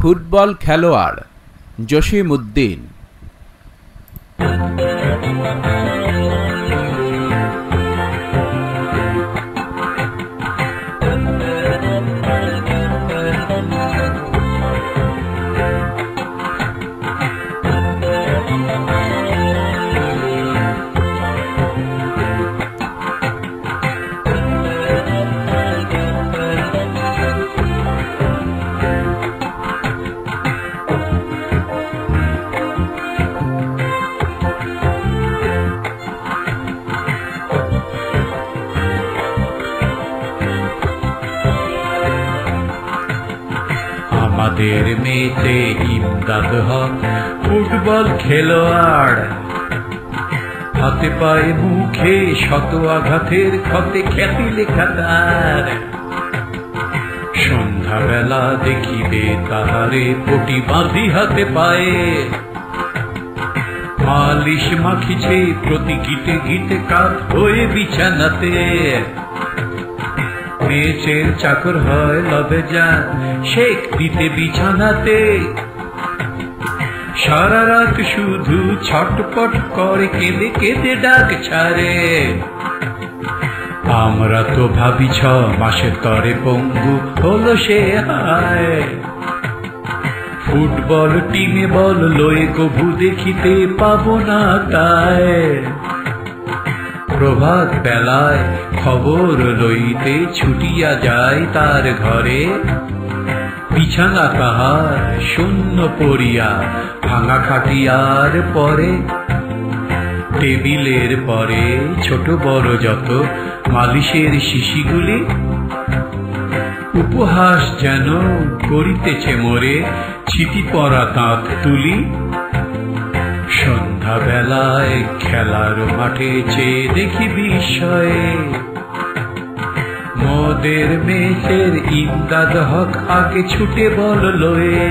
Football খেলোয়াড় জসিম উদ্দিন। আমাদের মেয়েতে ইমদাদ হক football খেলোয়াড়, হাতে পায়ে মুখে শত আঘাতের ক্ষতে খ্যাতি লেখা তার। সন্ধ্যাবেলা দেখিবে তাহারে পটি বাঁধি হাতে পায়ে, মালিশ মাখিছে প্রতি গিটে গিটে কাত হয়ে বিছানাতে। মেয়েছের চাকর হয় লবে যান শেখ দিতে বিছানাতে, সারা রাত শুধু ছটপট করে কেঁদে কেঁদে ডাক ছাড়ে। আমরা তো ভাবি 6 মাসের তরে পঙ্গু হলো সে হায়। ফুটবল টিমে বল লয়ে কভু দেখিতে পাবো না তাই। প্রভাত বেলায় খবর লইতে ছুটিয়া যায় তার ঘরে, বিছানা তাহার শূন্য পড়িয়া ভাঙা খাটিয়ার পরে। টেবিলের পরে ছোট বড় যত মালিশের শিশিগুলি, উপহাস যেন করিতেছে মোরে ছিটি পরা তাঁত তুলি। সন্ধ্যাবেলায় খেলার মাঠে চেয়ে দেখি বিস্ময়ে, মোদের মেয়েছের ইমদাদ হক আগে ছুটে বল লয়ে।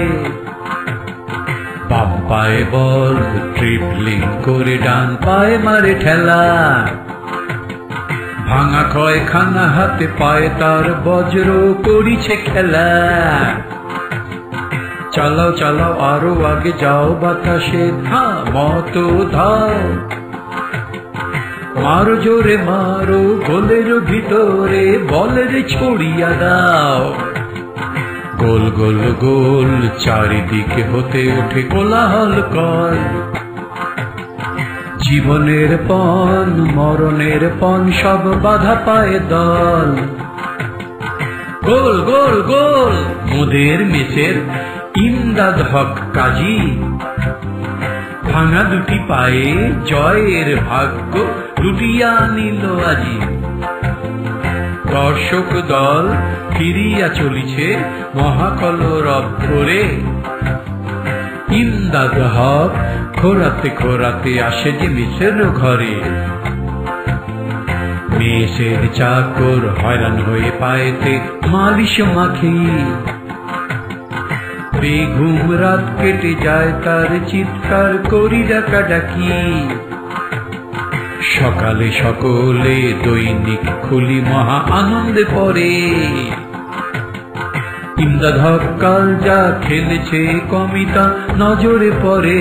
বাম পায়ে বল ট্রিপলিং করে ডান পায়ে মারে ঠেলা, ভাঙা কয়খানা হাতে পায়ে তার বজ্র করিছে খেলা। চালাও চালাও আরো আগে যাও বাতাসে মতো ধাও, মারো জোরে মারো গোলের ভিতরে বলের ছড়িয়া দাও। গোল গোল গোল চারিদিকে হতে ওঠে কোলাহল কর, জীবনের পণ মরণের পণ সব বাধা পায় দল। গোল গোল গোল মোদের মেসের ইমদাদ হক কাজী, ভাঙা দুটি পায়ে জয়ের ভাগ্য লুটিয়া নিল আজি। দর্শক দল ফিরিয়া চলিছে মহাকলরব করে, ইমদাদ হক খোরাতে খোরাতে আসে যে মেসের ঘরে। মেসের চাকর হয়রান হয়ে পায়েতে মালিশ মাখি, বেঘুম রাত কেটে যায় তার চিৎকার করি ডাকাডাকি। সকালে সকলে দৈনিক খুলি মহা আনন্দে পড়ে, ইমদাদ হক কাল যা খেলেছে কবিতা নজরে পড়ে।